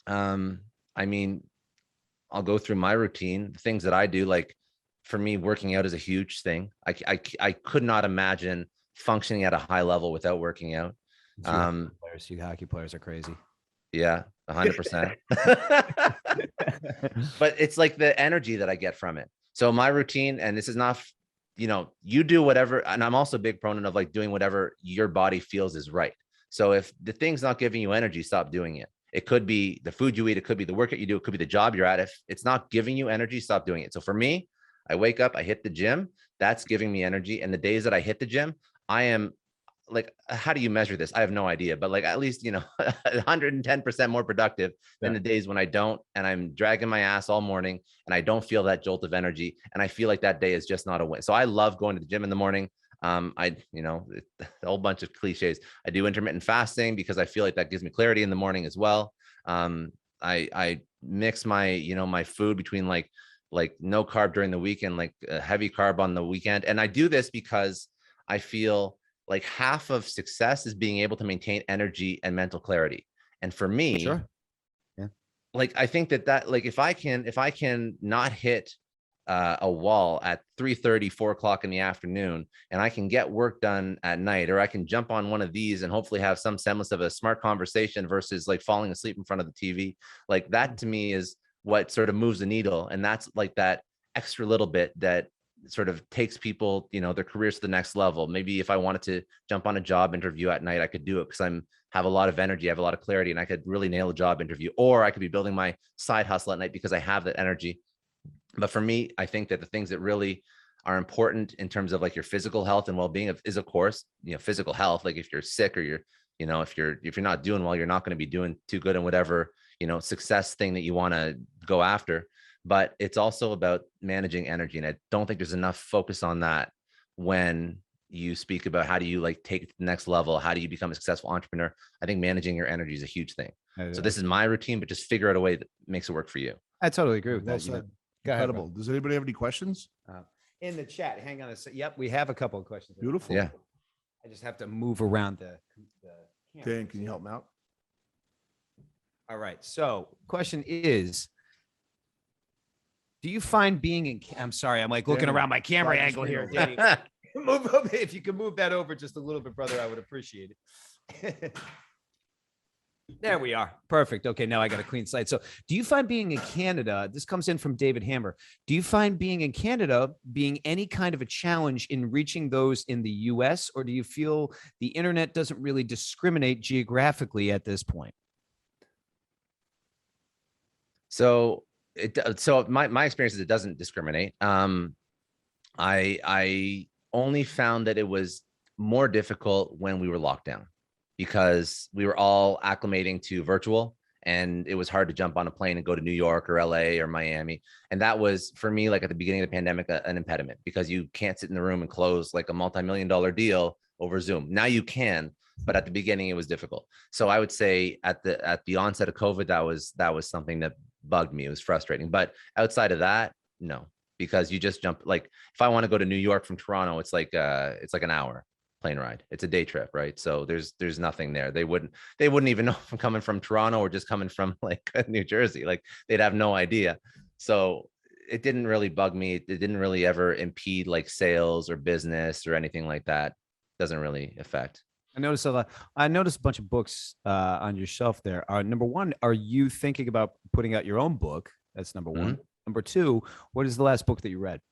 I mean, I'll go through my routine, the things that I do. Like, for me, working out is a huge thing. I could not imagine functioning at a high level without working out. You hockey players are crazy. Yeah, 100%. But it's like the energy that I get from it. So my routine, and this is not, you do whatever. And I'm also a big proponent of like doing whatever your body feels is right. So if the thing's not giving you energy, stop doing it. It could be the food you eat. It could be the workout you do. It could be the job you're at. If it's not giving you energy, stop doing it. So for me, I wake up, I hit the gym. That's giving me energy. And the days that I hit the gym, I am like, how do you measure this? I have no idea, but like at least, 110% more productive than the days when I don't. And I'm dragging my ass all morning and I don't feel that jolt of energy. And I feel like that day is just not a win. So I love going to the gym in the morning. A whole bunch of cliches. I do intermittent fasting because I feel like that gives me clarity in the morning as well. I mix my, my food between like no carb during the week and like a heavy carb on the weekend. And I do this because I feel like half of success is being able to maintain energy and mental clarity. And for me, Sure. Yeah. Like, I think that like, if I can not hit a wall at 3:30, 4:00 in the afternoon, and I can get work done at night, or I can jump on one of these and hopefully have some semblance of a smart conversation versus like falling asleep in front of the TV. Like, that to me is what sort of moves the needle. And that's like that extra little bit that sort of takes people, their careers to the next level. Maybe if I wanted to jump on a job interview at night, I could do it because have a lot of energy, I have a lot of clarity, and I could really nail a job interview. Or I could be building my side hustle at night because I have that energy. But for me, I think that the things that really are important in terms of like your physical health and well-being is, of course, physical health. Like, if you're sick, or if you're not doing well, you're not going to be doing too good in whatever, success thing that you want to go after. But it's also about managing energy. And I don't think there's enough focus on that when you speak about how do you like take it to the next level? How do you become a successful entrepreneur? I think managing your energy is a huge thing. So this is my routine, but just figure out a way that makes it work for you. I totally agree with Well that. said. Go ahead, Incredible. Does anybody have any questions? in the chat. Hang on a second. Yep, we have a couple of questions. Beautiful. Yeah. I just have to move around the camera. Dan, can you help me out? All right. So, question is, do you find being in? I'm sorry, I'm like looking Dan, around my camera slide the angle here. screen Danny. Move up. If you can move that over just a little bit, brother, I would appreciate it. There we are. Perfect. Okay, now I got a clean slide. So, do you find being in Canada, this comes in from David Hammer, do you find being in Canada being any kind of a challenge in reaching those in the US, or do you feel the internet doesn't really discriminate geographically at this point? So my experience is it doesn't discriminate. I only found that it was more difficult when we were locked down, because we were all acclimating to virtual, and it was hard to jump on a plane and go to New York or LA or Miami. And that was, for me, like at the beginning of the pandemic, an impediment, because you can't sit in the room and close like a multi-million-dollar deal over Zoom. Now you can, but at the beginning it was difficult. So I would say at the onset of COVID, that was something that bugged me. It was frustrating. But outside of that, no, because you just jump. Like, if I want to go to New York from Toronto, it's like an hour plane ride. It's a day trip, right? So there's nothing there. They wouldn't even know if I'm coming from Toronto or just coming from like New Jersey. Like, they'd have no idea. So it didn't really bug me. It didn't really ever impede like sales or business or anything like that. Doesn't really affect. I noticed a bunch of books on your shelf there. Number one, are you thinking about putting out your own book? That's number one. Mm-hmm. Number two, what is the last book that you read?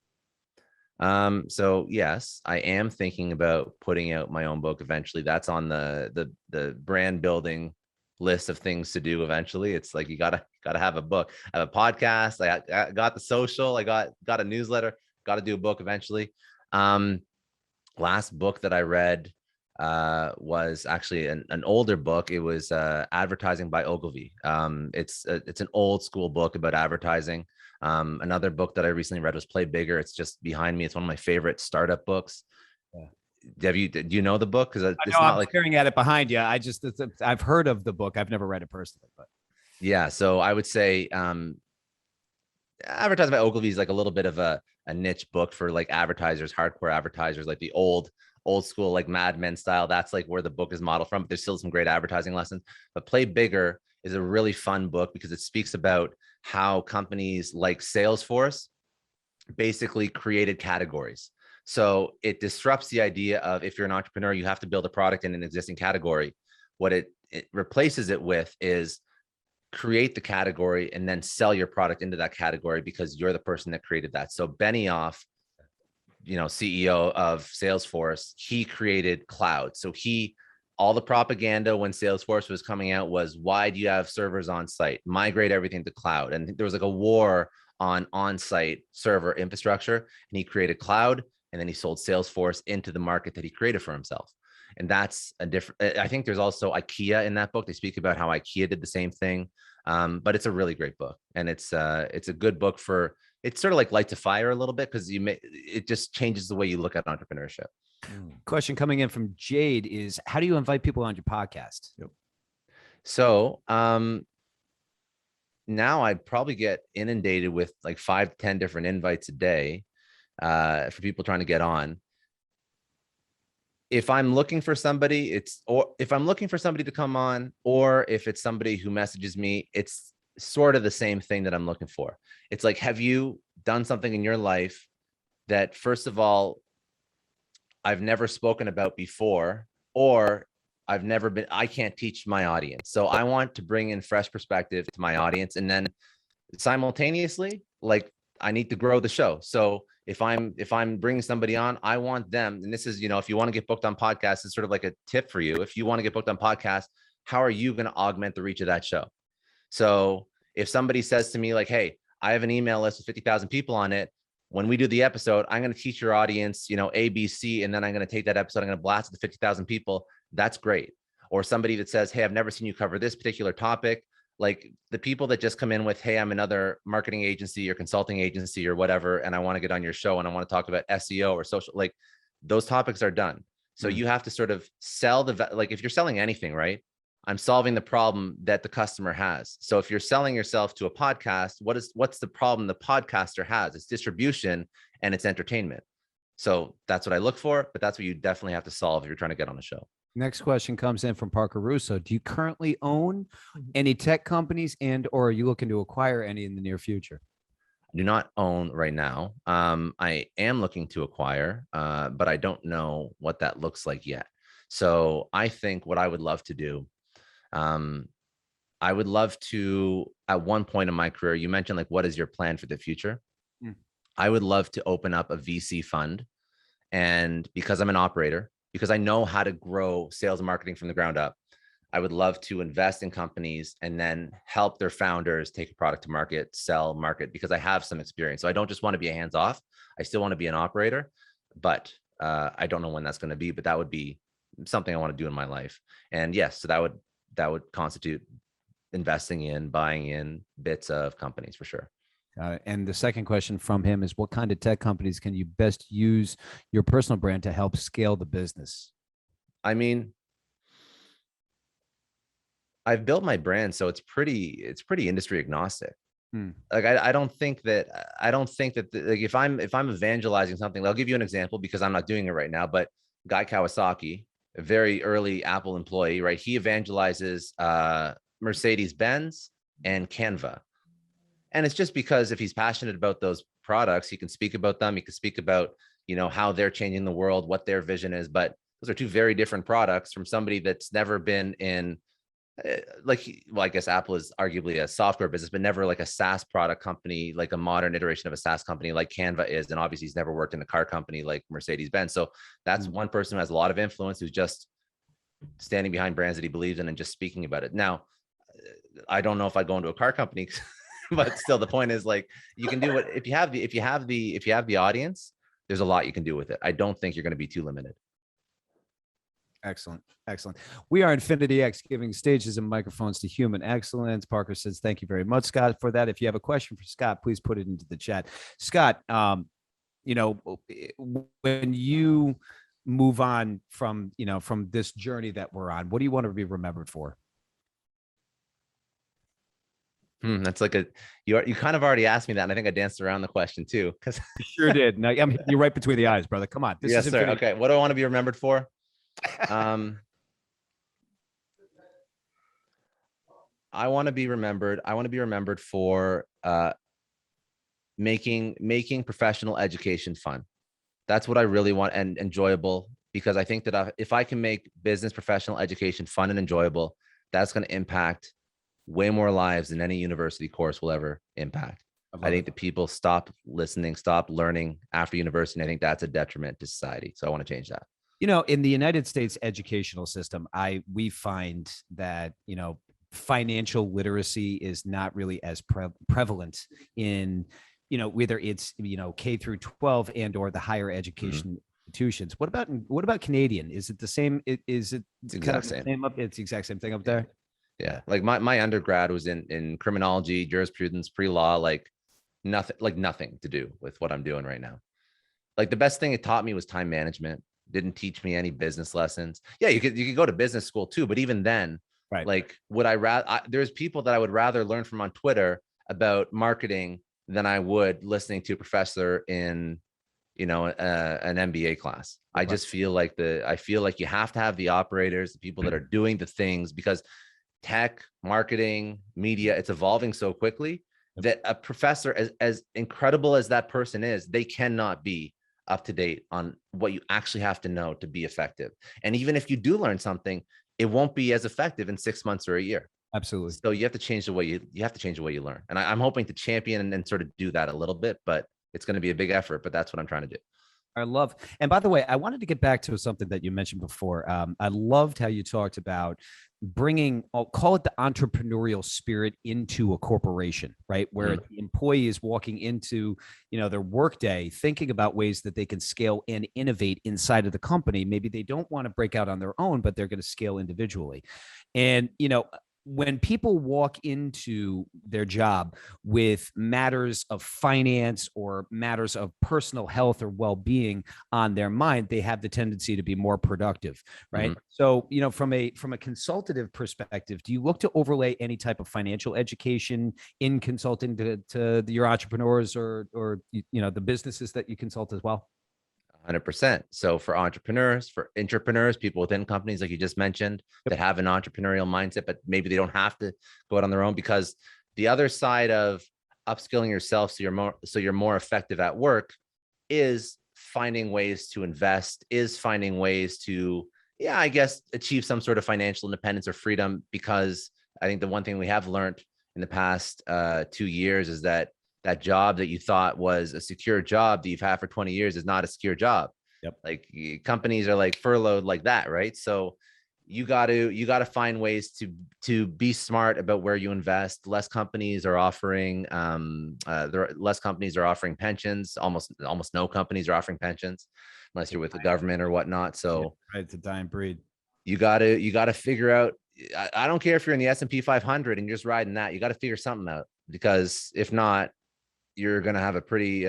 So yes, I am thinking about putting out my own book eventually. That's on the brand building list of things to do eventually. It's like you gotta have a book. I have a podcast. I got the social. I got a newsletter. Got to do a book eventually. Last book that I read was actually an older book. It was Advertising by Ogilvy. It's an old school book about advertising. Another book that I recently read was Play Bigger. It's just behind me. It's one of my favorite startup books. Yeah. Do you know the book? Because it's I'm not like staring at it behind you. I've heard of the book. I've never read it personally, but yeah. So I would say Advertising by Ogilvy is like a little bit of a niche book for like advertisers, hardcore advertisers, like the old school, like Mad Men style. That's like where the book is modeled from. But there's still some great advertising lessons. But Play Bigger is a really fun book because it speaks about how companies like Salesforce basically created categories. So it disrupts the idea of if you're an entrepreneur, you have to build a product in an existing category. What it replaces it with is create the category and then sell your product into that category because you're the person that created that. So Benioff, CEO of Salesforce, he created cloud. So all the propaganda when Salesforce was coming out was, why do you have servers on site? Migrate everything to cloud. And there was like a war on site server infrastructure, and he created cloud, and then he sold Salesforce into the market that he created for himself. And that's a different, I think there's also IKEA in that book. They speak about how IKEA did the same thing. But it's a really great book, and it's a good book for, it's sort of like light to fire a little bit because it just changes the way you look at entrepreneurship. Question coming in from Jade is, how do you invite people on your podcast? Yep. So now I'd probably get inundated with like 5 to 10 different invites a day for people trying to get on. If I'm looking for somebody, if I'm looking for somebody to come on, or if it's somebody who messages me, it's sort of the same thing that I'm looking for. It's like, have you done something in your life that, first of all, I've never spoken about before, or I can't teach my audience. So I want to bring in fresh perspective to my audience. And then simultaneously, like, I need to grow the show. So if I'm bringing somebody on, I want them, and this is, if you want to get booked on podcasts, it's sort of like a tip for you. If you want to get booked on podcasts, how are you going to augment the reach of that show? So if somebody says to me like, hey, I have an email list with 50,000 people on it. When we do the episode, I'm going to teach your audience, ABC, and then I'm going to take that episode, I'm going to blast it to 50,000 people. That's great. Or somebody that says, hey, I've never seen you cover this particular topic. Like the people that just come in with, hey, I'm another marketing agency or consulting agency or whatever, and I want to get on your show and I want to talk about SEO or social, like those topics are done. So you have to sort of sell like if you're selling anything, right? I'm solving the problem that the customer has. So if you're selling yourself to a podcast, what's the problem the podcaster has? It's distribution and it's entertainment. So that's what I look for, but that's what you definitely have to solve if you're trying to get on a show. Next question comes in from Parker Russo. Do you currently own any tech companies, or are you looking to acquire any in the near future? I do not own right now. I am looking to acquire, but I don't know what that looks like yet. So I think what I would love to do, I would love to, at one point in my career, you mentioned like, what is your plan for the future? I would love to open up a VC fund. And because I'm an operator, because I know how to grow sales and marketing from the ground up, I would love to invest in companies and then help their founders take a product to market, sell, market, because I have some experience. So I don't just want to be a hands-off. I still want to be an operator, but I don't know when that's going to be, but that would be something I want to do in my life. And yes, so that would constitute investing in, buying in bits of companies for sure. And the second question from him is, what kind of tech companies can you best use your personal brand to help scale the business? I mean, I've built my brand, so it's pretty industry agnostic. Like I don't think that like if I'm evangelizing something, I'll give you an example because I'm not doing it right now, but Guy Kawasaki, a very early Apple employee, right? He evangelizes Mercedes-Benz and Canva. And it's just because if he's passionate about those products, he can speak about them. He can speak about, how they're changing the world, what their vision is. But those are two very different products from somebody that's never been in, Well, I guess Apple is arguably a software business, but never like a SaaS product company, like a modern iteration of a SaaS company like Canva is. And obviously he's never worked in a car company like Mercedes-Benz. So that's one person who has a lot of influence, who's just standing behind brands that he believes in and just speaking about it. Now, I don't know if I go into a car company, but still the point is, like, you can do it if you have the audience, there's a lot you can do with it. I don't think you're going to be too limited. Excellent. Excellent. We are Infinity X, giving stages and microphones to human excellence. Parker says, thank you very much, Scott, for that. If you have a question for Scott, please put it into the chat. Scott, you know, when you move on from, you know, from this journey that we're on, what do you want to be remembered for? That's like you kind of already asked me that, and I think I danced around the question too, because you sure did. No, I'm hitting you right between the eyes, brother. Come on. Yes, sir. Okay. What do I want to be remembered for? I want to be remembered for making professional education fun. That's what I really want, and enjoyable, because I think that if I can make business professional education fun and enjoyable, that's going to impact way more lives than any university course will ever impact. I think that people stop listening, stop learning after university. And I think that's a detriment to society. So I want to change that. You know, in the United States educational system, we find that, you know, financial literacy is not really as prevalent in, you know, whether it's, you know, K through 12 and or the higher education institutions. What about Canadian? Is it the same? Is it the exact same? It's the exact same thing up there. Yeah. Like my undergrad was in criminology, jurisprudence, pre-law, like nothing to do with what I'm doing right now. Like the best thing it taught me was time management. Didn't teach me any business lessons. Yeah, you could go to business school too, but even then, right? Like, would I rather? There's people that I would rather learn from on Twitter about marketing than I would listening to a professor in, you know, an MBA class. I just feel like you have to have the operators, the people that are doing the things, because tech, marketing, media, it's evolving so quickly that a professor, as incredible as that person is, they cannot be up to date on what you actually have to know to be effective. And even if you do learn something, it won't be as effective in 6 months or a year. Absolutely. So you have to change the way you learn. And I'm hoping to champion and sort of do that a little bit, but it's going to be a big effort, but that's what I'm trying to do. I love, and by the way, I wanted to get back to something that you mentioned before. I loved how you talked about bringing, I'll call it the entrepreneurial spirit into a corporation, right? Where the employee is walking into, you know, their workday, thinking about ways that they can scale and innovate inside of the company. Maybe they don't want to break out on their own, but they're going to scale individually. And, you know, when people walk into their job with matters of finance or matters of personal health or well-being on their mind, they have the tendency to be more productive, right? So, you know, from a consultative perspective, do you look to overlay any type of financial education in consulting to your entrepreneurs or you know, the businesses that you consult as well? 100%. So for entrepreneurs, for intrapreneurs, people within companies, like you just mentioned, that have an entrepreneurial mindset, but maybe they don't have to go out on their own, because the other side of upskilling yourself so you're more effective at work is finding ways to invest, is finding ways to, I guess, achieve some sort of financial independence or freedom. Because I think the one thing we have learned in the past 2 years is that job that you thought was a secure job that you've had for 20 years is not a secure job. Yep. Like companies are like furloughed like that, right? So you got to find ways to be smart about where you invest. Less companies are offering pensions. Almost no companies are offering pensions unless you're with the government or whatnot. So it's a dying breed. You got to figure out. I don't care if you're in the S&P 500 and you're just riding that. You got to figure something out, because if not, you're going to have a pretty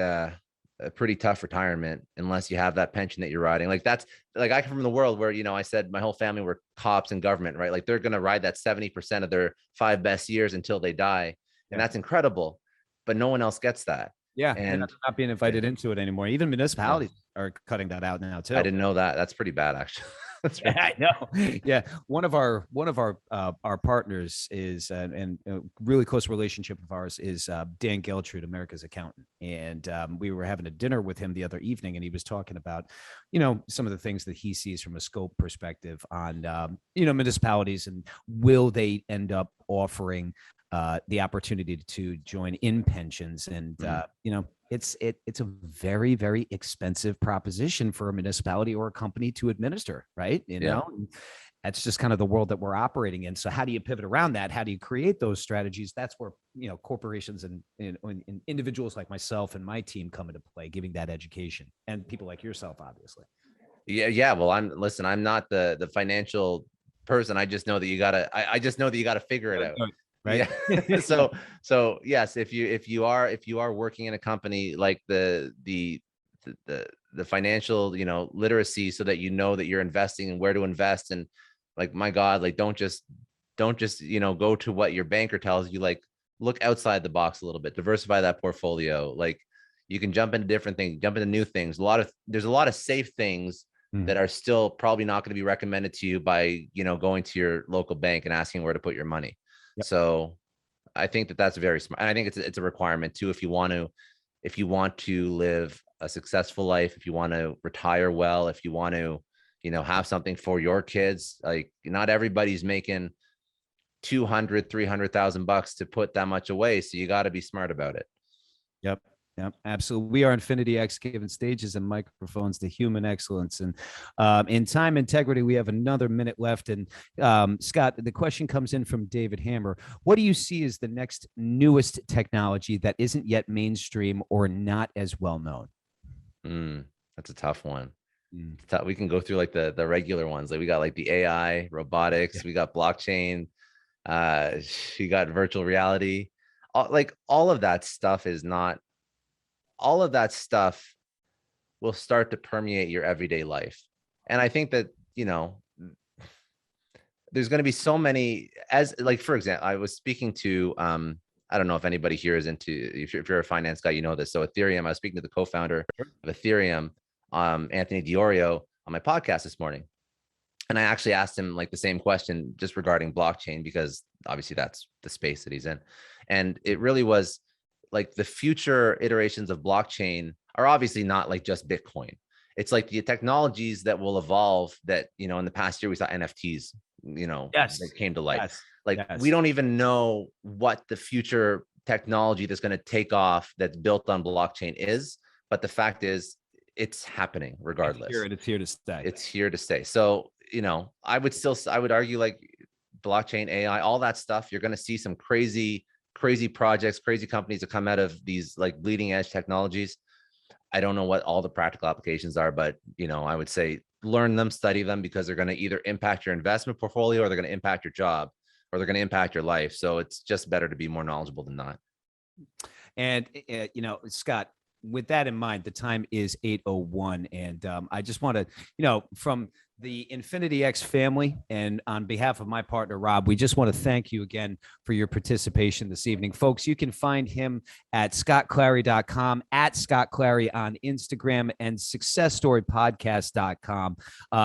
tough retirement unless you have that pension that you're riding. Like that's like, I come from the world where, you know, I said my whole family were cops and government, right? Like they're going to ride that 70% of their 5 best years until they die. And that's incredible, but no one else gets that. Yeah, they're And not being invited into it anymore. Even municipalities are cutting that out now too. I didn't know that. That's pretty bad, actually. That's Yeah, I know. Yeah, one of our partners is and a really close relationship of ours is Dan Geltrude, America's accountant, and we were having a dinner with him the other evening, and he was talking about, some of the things that he sees from a scope perspective on municipalities, and will they end up offering the opportunity to join in pensions, and it's a very, very expensive proposition for a municipality or a company to administer, right? And that's just kind of the world that we're operating in. So how do you pivot around that? How do you create those strategies? That's where corporations and individuals like myself and my team come into play, giving that education, and people like yourself, obviously. Yeah. Well, I'm not the financial person. I just know that you gotta figure it out. Right. Yeah. So yes, if you are working in a company, like the financial, literacy, so that that you're investing and where to invest, and like, my God, like, don't just go to what your banker tells you. Like, look outside the box a little bit, diversify that portfolio. Like, you can jump into different things, jump into new things. There's a lot of safe things that are still probably not going to be recommended to you by, going to your local bank and asking where to put your money. Yep. So I think that's very smart. And I think it's a requirement too. If you want to live a successful life, if you want to retire well, if you want to, have something for your kids, like, not everybody's making 200,000-300,000 bucks to put that much away. So you got to be smart about it. Yep. Yep, absolutely. We are Infinity X, giving stages and microphones to human excellence. And in time integrity, we have another minute left. And Scott, the question comes in from David Hammer. What do you see as the next newest technology that isn't yet mainstream or not as well known? That's a tough one. We can go through like the regular ones. Like, we got like the AI, robotics, we got blockchain, we got virtual reality. All of that stuff is not. All of that stuff will start to permeate your everyday life. And I think that, there's going to be so many, as like, for example, I was speaking to, I don't know if anybody here is into, if you're a finance guy, this. So Ethereum, I was speaking to the co-founder of Ethereum, Anthony Diorio, on my podcast this morning. And I actually asked him like the same question just regarding blockchain, because obviously that's the space that he's in. And it really was like, the future iterations of blockchain are obviously not like just Bitcoin. It's like the technologies that will evolve that, in the past year, we saw NFTs, that came to light. We don't even know what the future technology that's going to take off that's built on blockchain is. But the fact is, it's happening regardless. It's here to stay. It's here to stay. So, I would argue, like, blockchain, AI, all that stuff, you're going to see some crazy projects, crazy companies that come out of these like bleeding edge technologies. I don't know what all the practical applications are, but I would say learn them, study them, because they're going to either impact your investment portfolio, or they're going to impact your job, or they're going to impact your life. So it's just better to be more knowledgeable than not. And Scott, with that in mind, the time is 8:01, and I just want to, from the Infinity X family, and on behalf of my partner, Rob, we just want to thank you again for your participation this evening. Folks, you can find him at scottclary.com, at Scott Clary on Instagram, and successstorypodcast.com.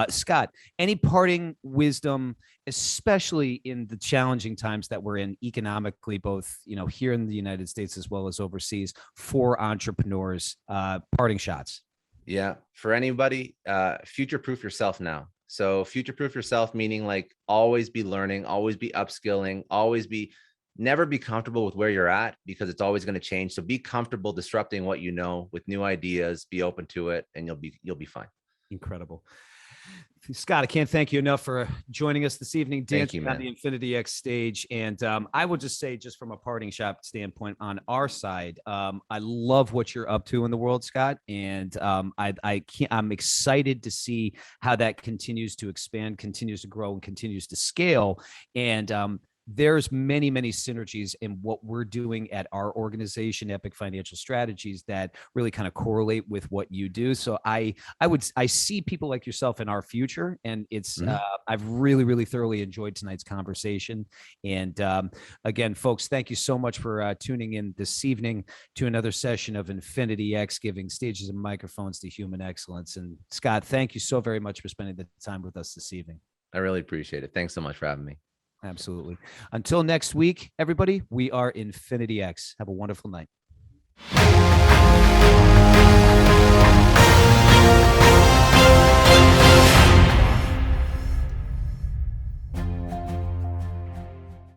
Scott, any parting wisdom, especially in the challenging times that we're in economically, both, here in the United States as well as overseas, for entrepreneurs, parting shots? Yeah. For anybody, future-proof yourself now. So future-proof yourself, meaning like always be learning, always be upskilling, never be comfortable with where you're at, because it's always going to change. So be comfortable disrupting what you know with new ideas, be open to it, and you'll be fine. Incredible. Scott, I can't thank you enough for joining us this evening, dancing on the Infinity X stage. And I will just say, just from a parting shot standpoint on our side, I love what you're up to in the world, Scott. And I'm excited to see how that continues to expand, continues to grow, and continues to scale. And there's many, many synergies in what we're doing at our organization, Epic Financial Strategies, that really kind of correlate with what you do. So I see people like yourself in our future, and it's I've really, really thoroughly enjoyed tonight's conversation. And again, folks, thank you so much for tuning in this evening to another session of Infinity X, giving stages and microphones to human excellence. And Scott, thank you so very much for spending the time with us this evening. I really appreciate it. Thanks so much for having me. Absolutely. Until next week, everybody, we are Infinity X. Have a wonderful night.